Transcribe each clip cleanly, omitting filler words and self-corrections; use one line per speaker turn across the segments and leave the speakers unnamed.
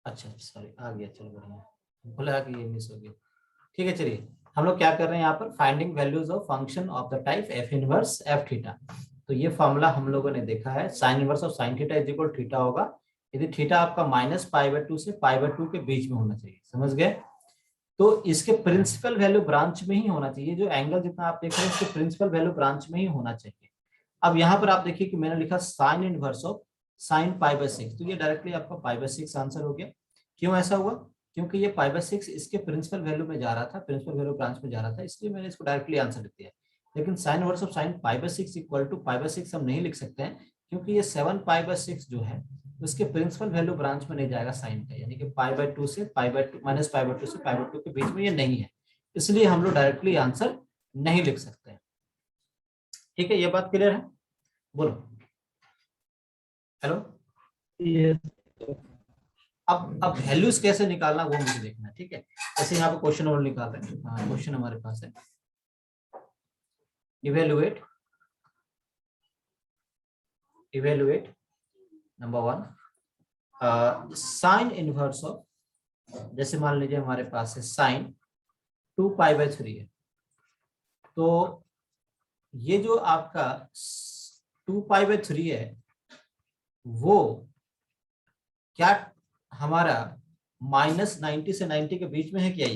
अच्छा सॉरी आ गया, चलो बढ़िया, भूला कि ये मिस हो गया। ठीक है चलिए, हम लोग क्या कर रहे हैं यहाँ पर, finding values of function of the type F inverse F theta. तो ये फॉर्मूला हम लोगों ने देखा है, sign inverse of sine theta is equal theta होगा यदि थीटा आपका -π/2 से π/2 के बीच में होना चाहिए, समझ गए। तो इसके प्रिंसिपल वैल्यू ब्रांच में ही होना चाहिए, जो एंगल जितना आप देख रहे हैं इसके प्रिंसिपल वैल्यू ब्रांच में ही होना चाहिए। अब यहाँ पर आप देखिए कि मैंने लिखा साइन इनवर्स ऑफ साइन π/6, तो ये डायरेक्टली आपका π/6 आंसर हो गया। क्यों ऐसा हुआ, क्योंकि ये π/6 इसके प्रिंसिपल वैल्यू में जा रहा था, प्रिंसिपल वैल्यू ब्रांच में जा रहा था, इसलिए मैंने इसको डायरेक्टली आंसर लिख दिया। लेकिन sine inverse of sine π/6 equal to π/6 हम नहीं लिख सकते हैं, क्योंकि ये 7π/6 जो है उसके प्रिंसिपल वैल्यू ब्रांच में नहीं जाएगा साइन का, यानी कि π/2 से π/2 -π/2 से π/2 के बीच में ये नहीं है, इसलिए हम लोग डायरेक्टली आंसर नहीं लिख सकते हैं। ठीक है, ये बात क्लियर है, बोलो हेलो।
ये
अब वैल्यूज कैसे निकालना वो मुझे देखना है, ठीक है। जैसे यहाँ पे क्वेश्चन और निकाल रहे हैं, हाँ क्वेश्चन हमारे पास है, evaluate number 1 sign inverse of, जैसे मान लीजिए हमारे पास है साइन 2π/3 है, तो ये जो आपका 2π/3 है वो क्या हमारा -90 से 90 के बीच में है क्या,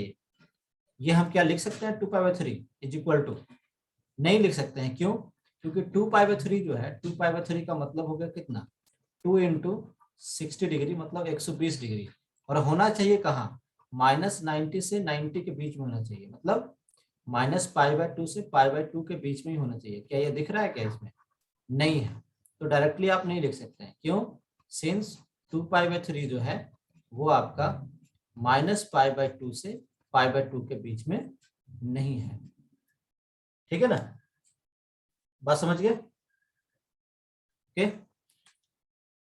ये हम क्या लिख सकते हैं 2π/3 इज इक्वल टू, नहीं लिख सकते हैं, क्यों, क्योंकि 2π/3 जो है 2π/3 का मतलब हो गया कितना, 2 × 60 डिग्री मतलब 120 डिग्री, और होना चाहिए कहाँ, -90 से 90 के बीच में होना चाहिए, मतलब -π/2 से π/2 के बीच में ही होना चाहिए। क्या ये दिख रहा है क्या इसमें, नहीं है, तो डायरेक्टली आप नहीं लिख सकते हैं, क्यों, सिंस 2π/3 जो है वो आपका -π/2 से π/2 के बीच में नहीं है, ठीक है ना, बात समझ गए, ओके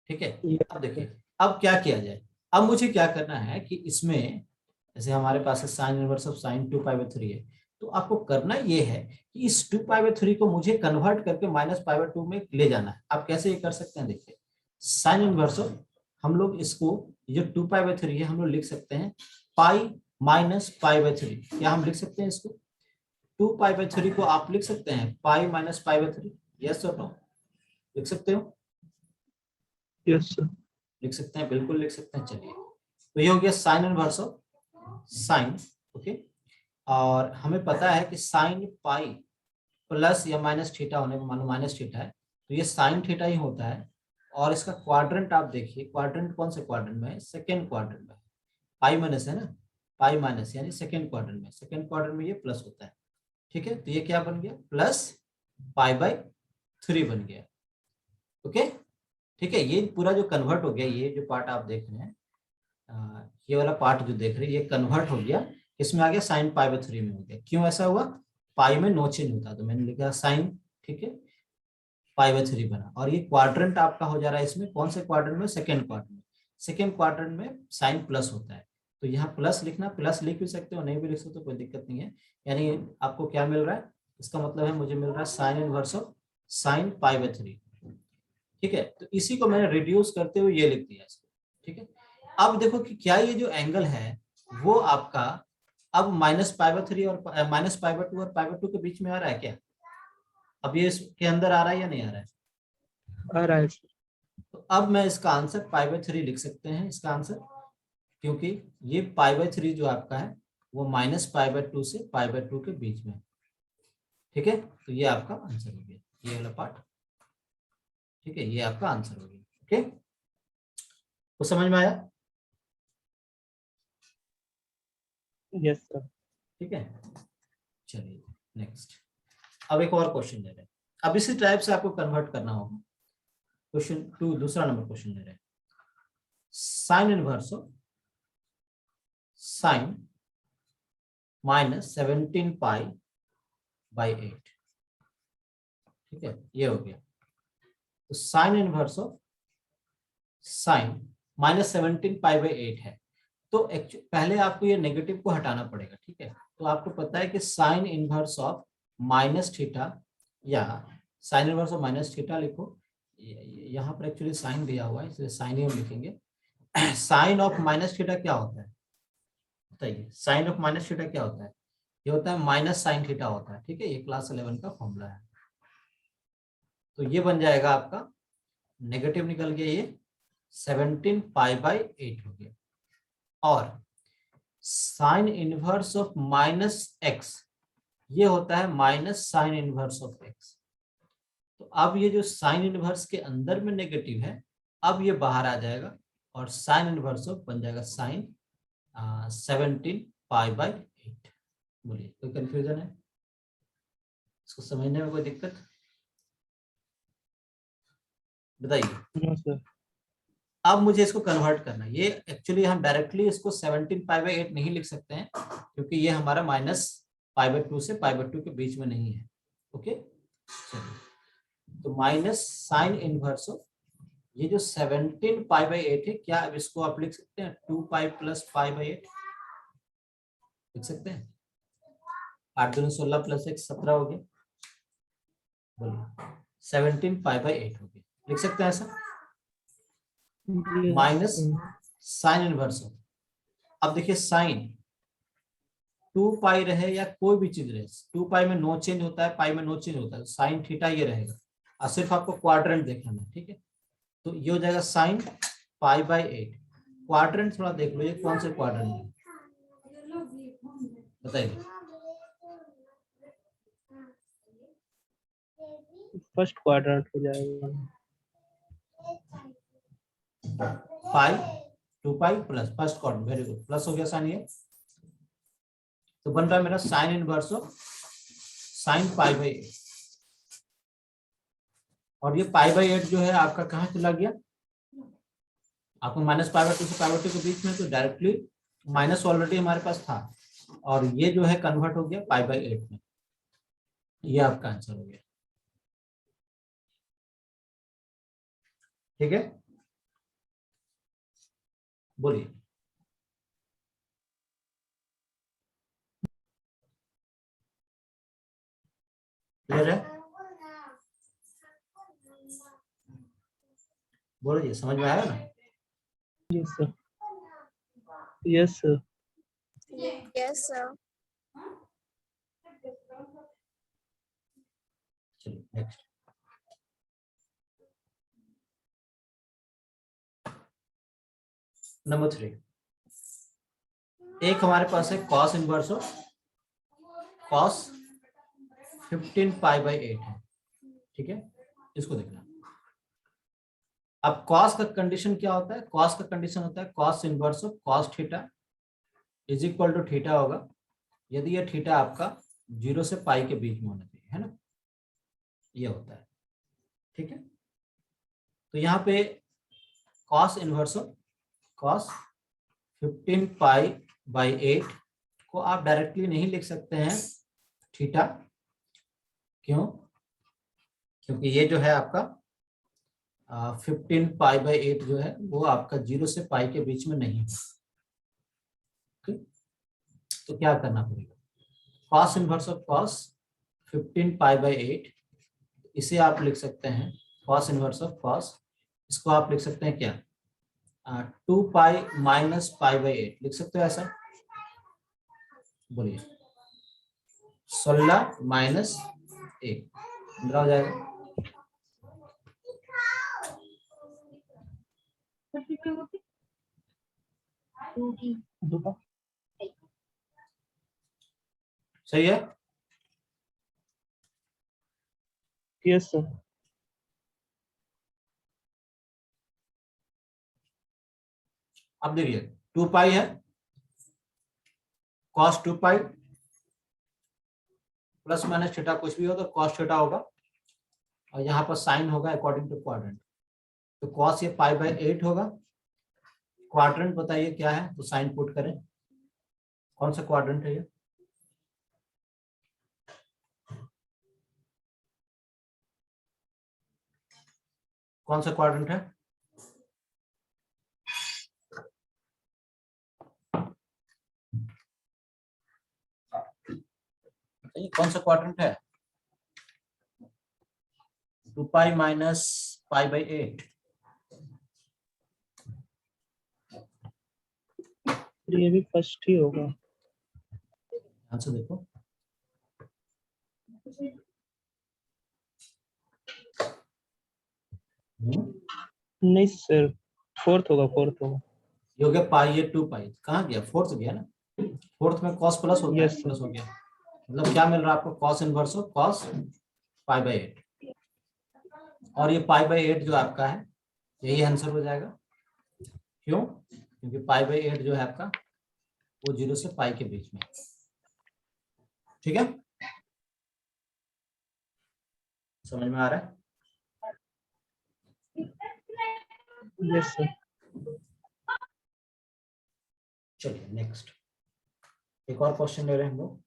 ठीक है। अब देखिए अब क्या किया जाए, अब मुझे क्या करना है कि इसमें जैसे हमारे पास है साइन इनवर्स ऑफ साइन 2π/3 है, तो आपको करना ये है कि इस 2π/3 को मुझे कन्वर्ट करके -π/2 में ले जाना है। आप कैसे ये कर सकते हैं, देखिए साइन इनवर्स ऑफ, हम लोग इसको जो 2π/3 है हम लोग लिख सकते हैं पाई -π/3, क्या हम लिख सकते हैं इसको, 2π/3 को आप लिख सकते हैं पाई -π/3, यस और नो, लिख सकते हो,
यस सर,
लिख सकते हैं, बिल्कुल लिख सकते हैं। चलिए तो ये हो गया sign inverse of sign, okay, और हमें पता है कि साइन पाई प्लस या माइनस थीटा होने को, मान लो माइनस थीटा है तो ये साइन थीटा ही होता है, और इसका क्वाड्रेंट आप देखिए, क्वाड्रेंट कौन से क्वाड्रेंट में है, सेकेंड क्वाड्रेंट में, पाई माइनस है ना, पाई माइनस यानी सेकेंड क्वाड्रेंट में, सेकेंड क्वाड्रेंट में ये प्लस होता है, ठीक है, तो ये क्या बन गया +π/3 बन गया, ओके ठीक है। ये पूरा जो कन्वर्ट हो गया, ये जो पार्ट आप देख रहे हैं, ये वाला पार्ट जो देख रहे हैं ये कन्वर्ट हो गया, इसमें आ गया साइन π/3 में हो गया। क्यों ऐसा हुआ, पाई में नो चेंज होता, तो मैंने लिखा साइन, ठीक है, π/3 बना, और ये क्वाड्रेंट आपका हो जा रहा है इसमें, कौन से क्वाड्रेंट में, सेकेंड क्वाड्रेंट में, सेकेंड क्वाड्रेंट में साइन प्लस होता है, तो यहाँ प्लस लिखना, प्लस लिख भी सकते हो, नहीं भी लिख सकते हो, कोई दिक्कत नहीं है। यानी आपको क्या मिल रहा है, इसका मतलब है मुझे मिल रहा है साइन इनवर्स ऑफ साइन π/3, ठीक है। तो इसी को मैंने रिड्यूस करते हुए ये लिख दिया इसको, ठीक है। अब देखो कि क्या ये जो एंगल है वो आपका अब -π/3 और -π/2 और π/2 के बीच में आ रहा है क्या, अब ये इसके अंदर आ रहा है या नहीं आ रहा है,
आ रहा है सर,
तो अब मैं इसका आंसर π/3 लिख सकते हैं, इसका आंसर, क्योंकि ये π/3 जो आपका है वो -π/2 से π/2 के बीच में, ठीक है, तो ये आपका आंसर हो गया, ये वाला पार्ट, ठीक है, ये आपका आंसर हो गया, ओके, तो समझ में आया,
यस सर,
ठीक है। चलिए नेक्स्ट, अब एक और क्वेश्चन ले रहे हैं, अब इसी टाइप से आपको कन्वर्ट करना होगा। क्वेश्चन 2 दूसरा नंबर क्वेश्चन ले रहे हैं, साइन इनवर्स ऑफ साइन -17π/8, ठीक है, ये हो गया। तो साइन इनवर्स ऑफ साइन -17π/8 है, तो पहले आपको ये नेगेटिव को हटाना पड़ेगा, ठीक है। तो आपको पता है कि sine inverse of minus theta, या sine inverse of minus theta लिखो, यहाँ पर एक्चुअली साइन दिया हुआ है इसलिए साइन ही हम लिखेंगे, साइन ऑफ माइनस थीटा क्या होता है बताइए? साइन ऑफ माइनस थीटा क्या होता है? ये होता है माइनस साइन थीटा होता है। ठीक है, ये क्लास 11 का फॉर्मूला है। तो ये बन जाएगा आपका, नेगेटिव निकल गया, ये 17 पाई बाई 8 हो गया। और sign inverse of minus x, ये होता है minus sign inverse of x. तो अब ये जो साइन इनवर्स के अंदर में नेगेटिव है, अब ये बाहर आ जाएगा और साइन इनवर्स ऑफ बन जाएगा साइन 17 पाई बाई 8। बोलिए, कोई कंफ्यूजन है? इसको समझने में कोई दिक्कत बताइए।
No sir.
अब मुझे इसको कन्वर्ट करना है। ये एक्चुअली हम डायरेक्टली इसको 17 पाई बाई 8 नहीं लिख सकते हैं, क्योंकि ये हमारा माइनस पाई बाई 2 से पाई बाई 2 के बीच में नहीं है। ओके, चलिए, तो माइनस साइन इनवर्स ऑफ ये जो 17 पाई बाई 8 है, क्या अब इसको आप लिख सकते हैं 2 पाई प्लस पाई बाई 8 लिख सकते हैं? 8 दूनी 16 प्लस 1 17 हो गया। बोलिए, 17 पाई बाई 8 हो गया। लिख सकते हैं ऐसा? माइनस साइन इनवर्स ऑफ, अब देखिए साइन 2 पाई रहे या कोई भी चीज रहे, 2 पाई में नो चेंज होता है, पाई में नो चेंज होता है, साइन थीटा ये रहेगा। और सिर्फ आपको क्वाड्रेंट देखना है। ठीक है, तो ये हो जाएगा साइन पाई बाई 8। क्वाड्रेंट थोड़ा देख लो, ये कौन से क्वाड्रेंट है बताइए?
फर्स्ट क्वाड्रेंट हो जाएगा।
पाई 2 pi plus first quadrant, very good, plus हो गया साइन ये। तो बन रहा है मेरा sign inverse of sine pi by 8। और ये पाई बाई 8 जो है आपका कहाँ चला गया? आपको माइनस पाई बाई 2 से पाई बाई 2 के बीच में, तो डायरेक्टली माइनस ऑलरेडी हमारे पास था, और ये जो है कन्वर्ट हो गया पाई बाई 8 में। ये आपका आंसर हो गया। ठीक है, बोलिए। क्लियर है? बोलिए, समझ में आया ना?
Yes sir. Yes sir.
Yes, sir.
चलिए नेक्स्ट। नंबर 3, एक हमारे पास है cos inverse of cos 15 pi by 8 है। ठीक है, इसको देखना। अब कॉस का कंडीशन क्या होता है? कॉस का कंडीशन होता है cos inverse of cos theta is equal to theta होगा, यदि ये थीटा आपका 0 से पाई के बीच में होना चाहिए, है ना? ये होता है। ठीक है, तो यहाँ पे cos inverse of cos 15 pi by 8 को आप डायरेक्टली नहीं लिख सकते हैं थीटा। क्यों? क्योंकि ये जो है आपका 15 पाई बाई 8 जो है वो आपका 0 से पाई के बीच में नहीं है। तो क्या करना पड़ेगा? Cos inverse of cos 15 pi by 8, इसे आप लिख सकते हैं कॉस इनवर्स ऑफ कॉस, इसको आप लिख सकते हैं क्या 2 पाई माइनस पाई बाई 8 लिख सकते हो ऐसा? बोलिए, 16 माइनस 1 15 हो जाएगा। सही है?
Yes sir.
अब देखिए 2 पाई है, cos 2 pi plus minus theta कुछ भी हो तो कॉस थीटा होगा, और यहाँ पर साइन होगा अकॉर्डिंग टू क्वाड्रेंट। तो कॉस ये पाई बाई 8 होगा। क्वाड्रेंट बताइए क्या है, तो साइन पुट करें। कौन सा क्वाड्रेंट है ये? कौन सा क्वाड्रेंट है? कौन सा क्वाड्रेंट है? 2 पाई माइनस पाई बाई 8।
फिर ये भी फर्स्ट ही होगा।
आंसर देखो,
नहीं सर, फोर्थ होगा, फोर्थ होगा।
ये हो गया पाई, ये 2 पाई, कहाँ गया, फोर्थ गया ना, फोर्थ में कॉस प्लस होता है,
Yes, sir.
प्लस हो गया, मतलब क्या मिल रहा है आपको, cos inverse of cos pi by 8, और ये पाई बाई 8 जो आपका है यही आंसर हो जाएगा। क्यों? क्योंकि पाई बाई 8 जो है आपका वो 0 से पाई के बीच में, ठीक है, समझ में आ रहा है?
Yes, sir.
चलिए नेक्स्ट, एक और क्वेश्चन ले रहे हैं हम लोग।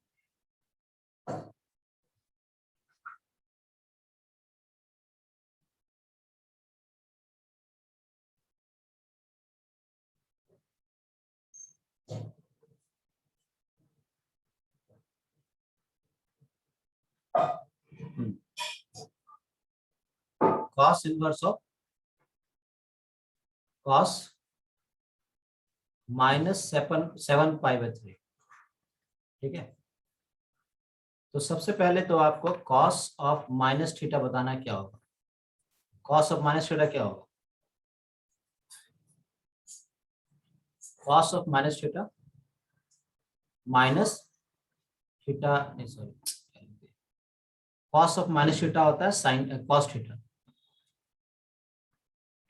cos inverse of cos minus 7 pi by 3, ठीक है। तो सबसे पहले तो आपको cos ऑफ माइनस थीटा बताना क्या होगा। cos ऑफ माइनस थीटा क्या होगा? cos of minus theta minus theta, नहीं sorry, cos of minus theta होता है साइन cos थीटा,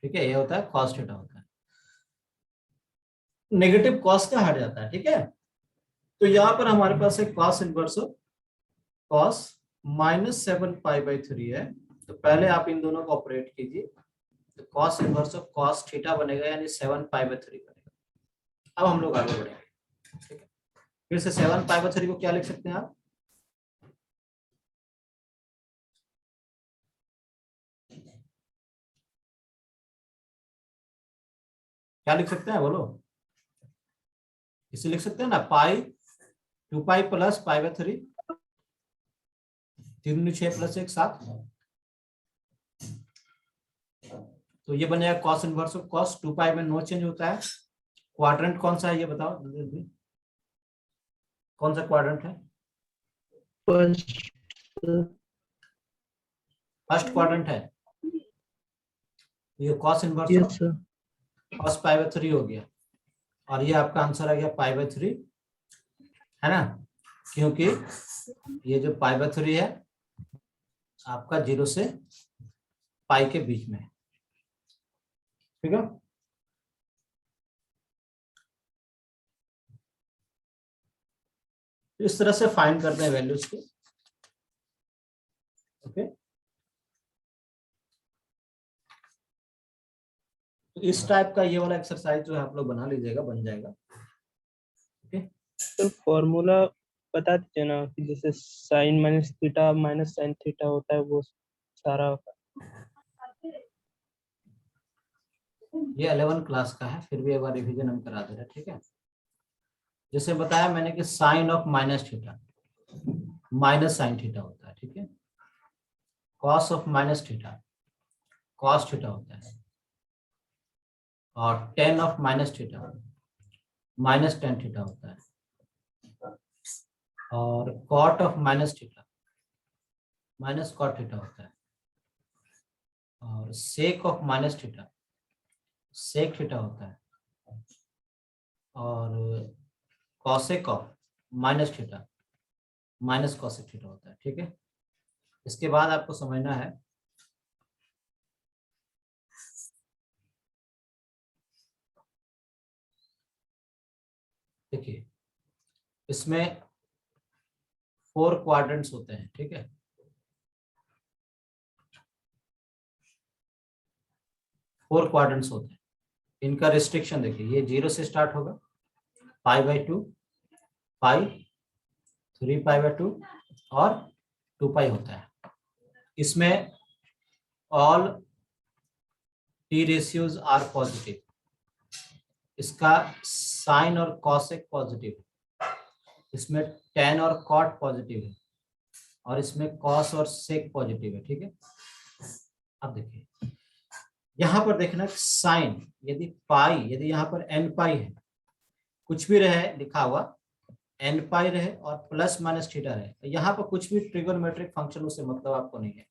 ठीक है, ये होता है cos थीटा होता है, नेगेटिव cos का हट जाता है, ठीक है। तो यहाँ पर हमारे पास एक cos inverse of cos minus 7 pi by 3 है, तो पहले आप इन दोनों को ऑपरेट कीजिए, तो cos inverse of cos theta बनेगा, यानी 7 पाई बाई 3 बनेगा। अब हम लोग आगे बढ़ेंगे, ठीक है। फिर से 7 पाई बाई 3 को क्या लिख सकते हैं आप? क्या लिख सकते हैं, बोलो, इसे लिख सकते हैं ना, पाई 2 pi plus pi by 3, 3 6 plus 1 7, तो ये बनेगा cos इनवर्स ऑफ cos, 2 पाई में नो चेंज होता है। क्वाड्रेंट कौन सा है ये बताओ जल्दी, कौन सा क्वाड्रेंट है?
First,
फर्स्ट क्वाड्रेंट है, ये cos inverse
yes,
of
sir.
cos pi by 3 हो गया, और ये आपका आंसर आ गया पाई बाई 3, है ना, क्योंकि ये जो पाई बाई 3 है आपका 0 से पाई के बीच में है, ठीक है। इस तरह से फाइंड करते हैं वैल्यूज को, ओके। तो इस टाइप का ये वाला एक्सरसाइज जो है आप लोग बना लीजिएगा, बन जाएगा, ओके।
तो फॉर्मूला बता दीजिए ना, कि जैसे sine minus theta minus sine theta होता है, वो सारा।
ये 11 क्लास का है, फिर भी एक बार रिवीजन हम करा दे रहे हैं, ठीक है। जैसे बताया मैंने कि sine of minus theta minus sine theta होता है, ठीक है। Cos of minus theta cos theta होता है, और tan of minus theta minus tan theta होता है, और cot of minus theta minus cot theta होता है, और sec of minus theta sec theta होता है, और cosec of minus theta minus cosec theta होता है, ठीक है। इसके बाद आपको समझना है, देखिए इसमें 4 क्वाड्रेंट्स होते हैं, ठीक है। 4 क्वाड्रेंट्स होते हैं, इनका रिस्ट्रिक्शन देखिए, ये 0 से स्टार्ट होगा, pi by 2, pi, 3 pi by 2 और 2 पाई होता है। इसमें all T ratios are positive, इसका साइन और कॉसेक पॉजिटिव है, इसमें टेन और कॉट पॉजिटिव है, और इसमें कॉस और सेक पॉजिटिव है, ठीक है। अब देखिए यहाँ पर देखना साइन, यदि पाई, यदि यहाँ पर एन पाई है कुछ भी रहे लिखा हुआ n पाई रहे और प्लस माइनस थीटा रहे, तो यहाँ पर कुछ भी ट्रिगोनोमेट्रिक फंक्शन उससे मतलब आपको नहीं है,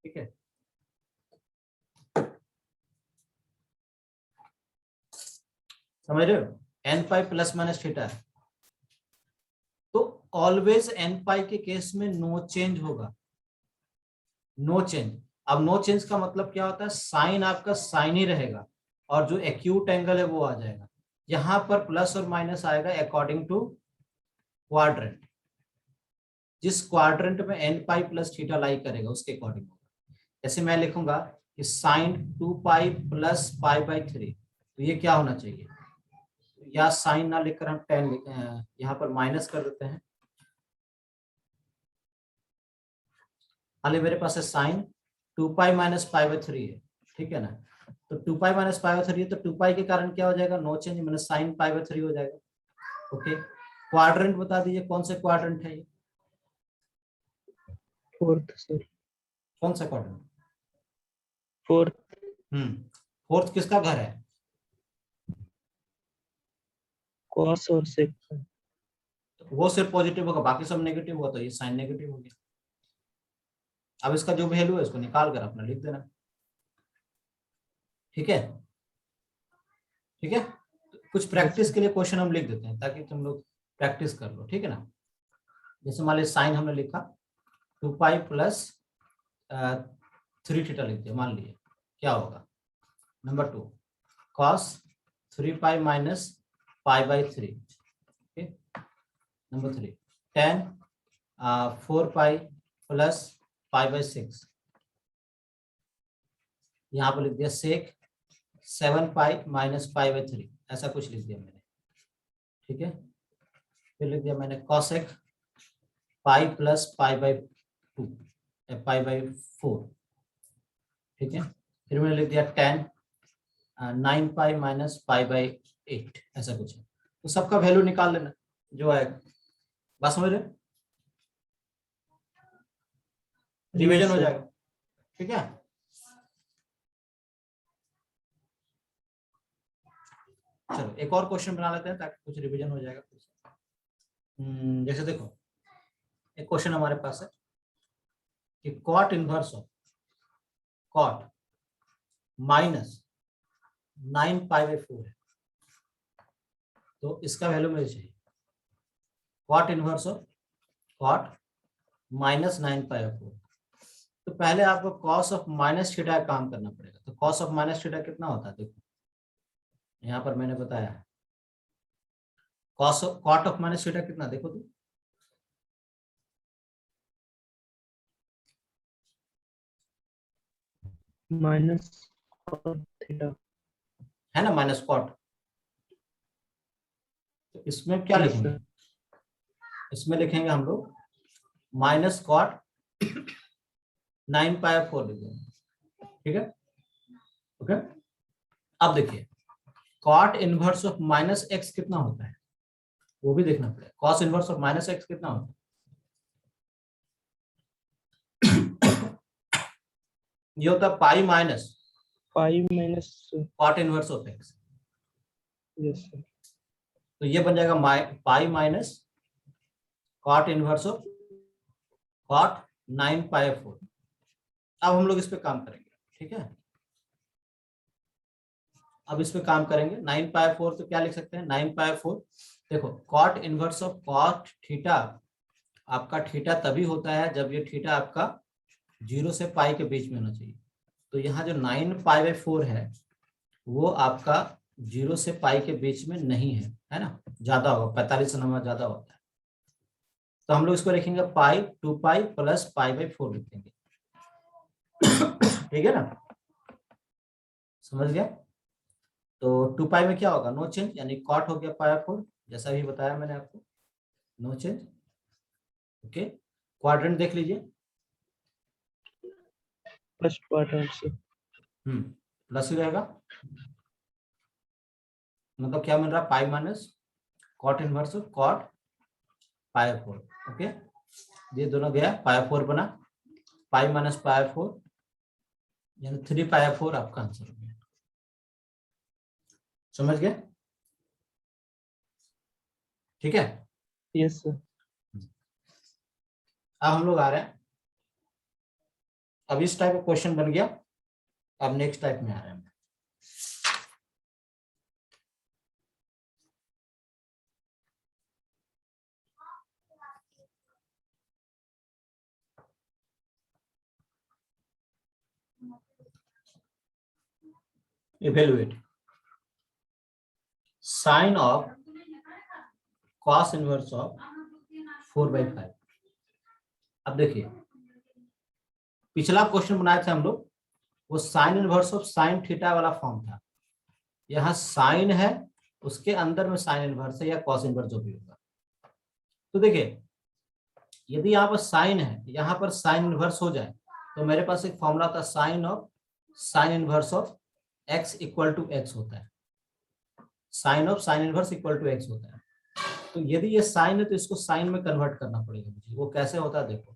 ठीक है। समझ रहे हो, n pi plus minus theta है, तो ऑलवेज n पाई के केस में नो चेंज होगा, नो चेंज। अब नो चेंज का मतलब क्या होता है, साइन आपका साइन ही रहेगा और जो एक्यूट एंगल है वो आ जाएगा। यहाँ पर प्लस और माइनस आएगा अकॉर्डिंग टू क्वाड्रेंट, जिस क्वाड्रेंट में n pi plus theta lie करेगा उसके अकॉर्डिंग होगा। जैसे मैं लिखूंगा कि sine 2 pi plus pi by 3, तो ये क्या होना चाहिए, या साइन ना लिखकर हम टेन यहाँ पर माइनस कर देते हैं। हालांकि मेरे पास है sine 2 pi minus pi by 3 है, ठीक है ना, तो 2 पाई माइनस पाई बाई 3 है, तो 2 पाई के कारण क्या हो जाएगा, नो चेंज, मैंने साइन पाई बाई 3 हो जाएगा। ओके, क्वाड्रेंट बता दीजिए कौन सा क्वाड्रेंट है ये,
फोर्थ सर,
कौन सा क्वाड्रेंट।
फोर्थ।
फोर्थ किसका घर है,
कॉस और सेक।
तो वो सिर्फ पॉजिटिव होगा, बाकी सब नेगेटिव होगा, तो ये साइन नेगेटिव हो गया। अब इसका जो वैल्यू है इसको निकाल कर अपना लिख देना, ठीक है, ठीक है। कुछ प्रैक्टिस के लिए क्वेश्चन हम लिख देते हैं ताकि तुम लोग प्रैक्टिस कर लो, ठीक है ना। जैसे मान लीजिए साइन हमने लिखा 2 पाई प्लस 3 थीटा लिख दिया, मान लीजिए क्या होगा। Number 2 cos 3 pi minus pi by 3, okay. Number 3 ten 4 pi plus pi by 6, यहाँ पर लिख दिया सेक 7 पाई माइनस पाई बाई 3, ऐसा कुछ लिख दिया मैंने, ठीक है। फिर लिख दिया मैंने cosec pi plus pi by 2 pi by 4, ठीक है। फिर मैंने लिख दिया ten 9 pi minus pi by 8, ऐसा कुछ है। तो सबका वैल्यू निकाल लेना जो आएगा, बस समझ रहे, रिवीजन हो जाएगा, ठीक है। चलो एक और क्वेश्चन बना लेते हैं ताकि कुछ रिवीजन हो जाएगा। जैसे देखो एक क्वेश्चन हमारे पास है कि cot inverse of cot minus 9 pi by 4 है, तो इसका वैल्यू मुझे चाहिए। Cot inverse of cot minus 9 pi by 4, तो पहले आपको कॉस ऑफ माइनस थीटा का काम करना पड़ेगा। तो कॉस ऑफ माइनस थीटा कितना होता है, देखो यहाँ पर मैंने बताया है कॉट ऑफ माइनस थीटा कितना, देखो तो
माइनस थीटा
है ना, माइनस कॉट। तो इसमें क्या लिखेंगे, इसमें लिखेंगे हम लोग माइनस कॉट 9 पाई 4 लिखेंगे, ठीक है, ओके। अब देखिए cot inverse of minus x कितना होता है वो भी देखना पड़ेगा। Cos inverse of minus x कितना होता है, ये होता है pi minus cot inverse of x,
yes sir.
तो ये बन जाएगा pi minus cot inverse of cot 9 pi 4। अब हम लोग इस पे काम करेंगे, ठीक है। अब इस पे काम करेंगे 9 पाई 4, तो क्या लिख सकते हैं 9 पाई 4, देखो cot inverse of cot theta, आपका थीटा तभी होता है जब ये थीटा आपका 0 से पाई के बीच में होना चाहिए। तो यहाँ जो 9 पाई बाई 4 है वो आपका 0 से पाई के बीच में नहीं है ना, ज्यादा होगा, 45 नंबर ज्यादा होता है। तो हम लोग इसको लिखेंगे पाई 2 पाई प्लस पाई बाई 4 लिखेंगे, ठीक है ना, समझ गया। तो 2 पाई में क्या होगा, नो चेंज, यानी कॉट हो गया पाई 4, जैसा भी बताया मैंने आपको, नो चेंज, ओके। क्वाड्रेंट देख लीजिए,
फर्स्ट क्वाड्रेंट से
प्लस ही रहेगा, मतलब क्या मिल रहा है pi minus cot inverse of cot pi 4, okay. ये दोनों गया, पाई 4 बना, पाई माइनस पाई 4 यानी 3 पाई 4 आपका आंसर हो गया, समझ गए। ठीक है।
Yes sir.
अब हम लोग आ रहे हैं, अब इस टाइप का क्वेश्चन बन गया। अब नेक्स्ट टाइप में आ रहे हैं। Evaluate sine of cos inverse of 4/5। अब देखिए, पिछला क्वेश्चन बनाए थे हम लोग, वो sign inverse of sine theta वाला फॉर्म था। यहाँ साइन है, उसके अंदर में साइन इनवर्स है या कॉस इनवर्स जो भी होगा। तो देखिए, यदि यहाँ पर साइन है, यहाँ पर साइन इनवर्स हो जाए, तो मेरे पास एक फॉर्मूला था sine of sine inverse of x equal to x होता है। Sine of sine inverse equal to x होता है। तो यदि ये साइन है तो इसको साइन में कन्वर्ट करना पड़ेगा मुझे। वो कैसे होता है देखो,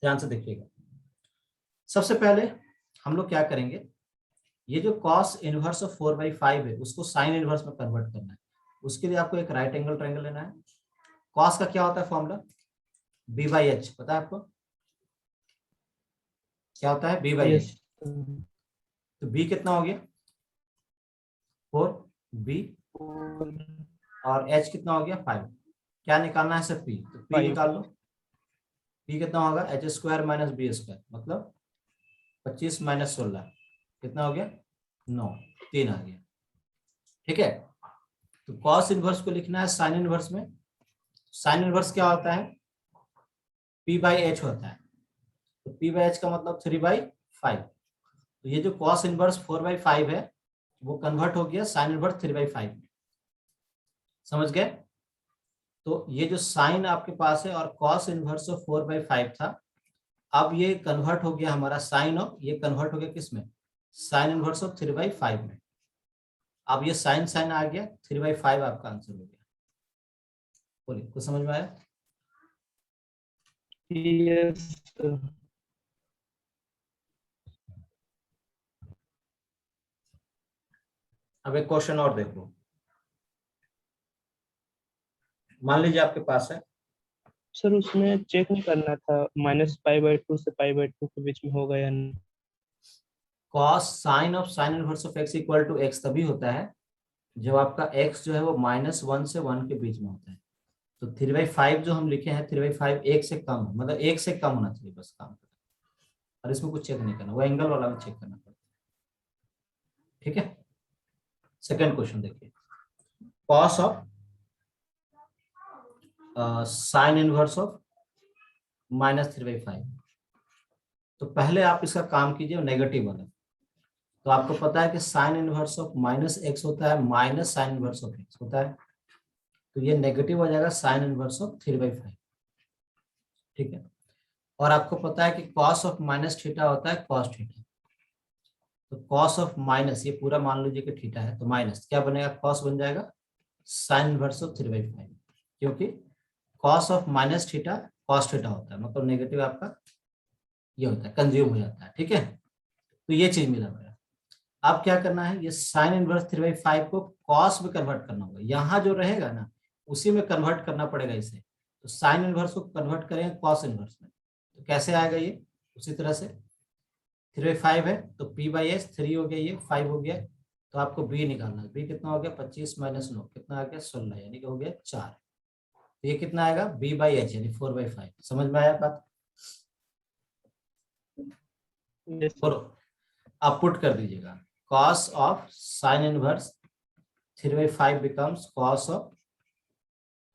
ध्यान से देखिएगा। सबसे पहले हम लोग क्या करेंगे, ये जो कॉस इनवर्स ऑफ 4/5 है उसको साइन इनवर्स में कन्वर्ट करना है। उसके लिए आपको एक राइट एंगल ट्रायंगल लेना है। कॉस का क्या होता है फॉर्मूला, b/h, पता है आपको क्या होता है b/h?
यस
तो b कितना हो गया 4b, और h कितना हो गया 5। क्या निकालना है सर p, तो p
5
निकाल लो। p कितना होगा h² - b², मतलब 25 - 16 कितना हो गया 9, 3 आ गया। ठीक है। तो कॉस इनवर्स को लिखना है साइन इनवर्स में। साइन इनवर्स क्या होता है, p/h होता है। तो p/h का मतलब 3/5। तो ये जो कॉस इनवर्स 4/5 है वो कन्वर्ट हो गया साइन इनवर्स 3/5। समझ गए। तो ये जो साइन आपके पास है और कॉस इनवर्स ऑफ 4/5 था, अब ये कन्वर्ट हो गया हमारा साइन ऑफ, ये कन्वर्ट हो गया किस में, साइन इनवर्स ऑफ 3/5 में। अब ये साइन साइन आ गया, 3/5 आपका आंसर हो गया। बोलिए, कुछ समझ में आया?
Yes sir.
अब एक क्वेश्चन और देखो। मान लीजिए आपके पास है,
सर उसमें चेक नहीं करना था -π/2 से π/2 के बीच में होगा या नहीं?
Cos sine of sine inverse of x equal to x तभी होता है जब आपका x जो है वो -1 से 1 के बीच में होता है। तो 3/5 जो हम लिखे हैं 3/5 1 से कम है, मतलब 1 से कम होना चाहिए बस काम करना। और इसमें कुछ चेक नहीं करना, वो एंगल वाला में चेक करना पड़ता है। ठीक है। सेकंड क्वेश्चन देखिए, cos of sine inverse of -3/5। तो पहले आप इसका काम कीजिए नेगेटिव वाला। तो आपको पता है कि साइन इनवर्स ऑफ -x होता है minus sign inverse of x होता है। तो ये नेगेटिव हो जाएगा साइन इनवर्स ऑफ 3/5। ठीक है। और आपको पता है कि कॉस ऑफ माइनस थीटा होता है कॉस थीटा। तो कॉस ऑफ माइनस, ये पूरा मान लीजिए कि थीटा है, तो माइनस क्या बनेगा, कॉस बन जाएगा साइन इनवर्स ऑफ 3/5, क्योंकि cos of minus theta cos theta होता है, मतलब नेगेटिव आपका ये होता है, कंज्यूम हो जाता है। ठीक है। तो ये चीज मिला मेरा। अब क्या करना है, ये साइन इनवर्स 3/5 को कॉस में कन्वर्ट करना होगा। यहाँ जो रहेगा ना उसी में कन्वर्ट करना पड़ेगा इसे। तो साइन इनवर्स को कन्वर्ट करेंगे कॉस इनवर्स में, तो कैसे आएगा ये, उसी तरह से 3/5 है तो p/s 3 हो गया, ये 5 हो गया। तो आपको b निकालना है। b कितना हो गया 25 - 9 कितना आ गया 16, यानी कि हो गया 4। तो ये कितना आएगा b/h यानी 4/5। समझ में आया बात?
यस
और आप पुट कर दीजिएगा, cos of sine inverse 3/5 becomes cos of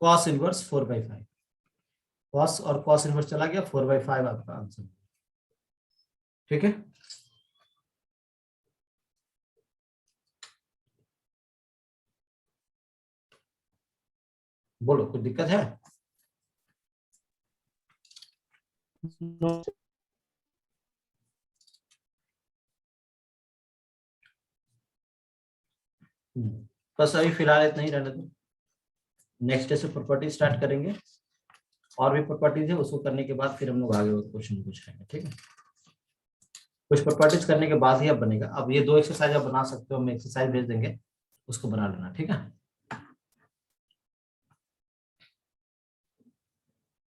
cos inverse 4/5। cos और cos इनवर्स चला गया, 4/5 आपका आंसर। ठीक है। बोलो, कुछ दिक्कत है?
नो।
बस अभी फिलहाल इतना ही रहने दो। नेक्स्ट डे से प्रॉपर्टी स्टार्ट करेंगे, और भी प्रॉपर्टीज है, उसको करने के बाद फिर हम लोग आगे क्वेश्चन पूछ लेंगे। ठीक है। कुछ प्रॉपर्टीज करने के बाद ही अब बनेगा। अब ये 2 एक्सरसाइज आप बना सकते हो, हम एक्सरसाइज भेज देंगे, उसको बना लेना। ठीक है।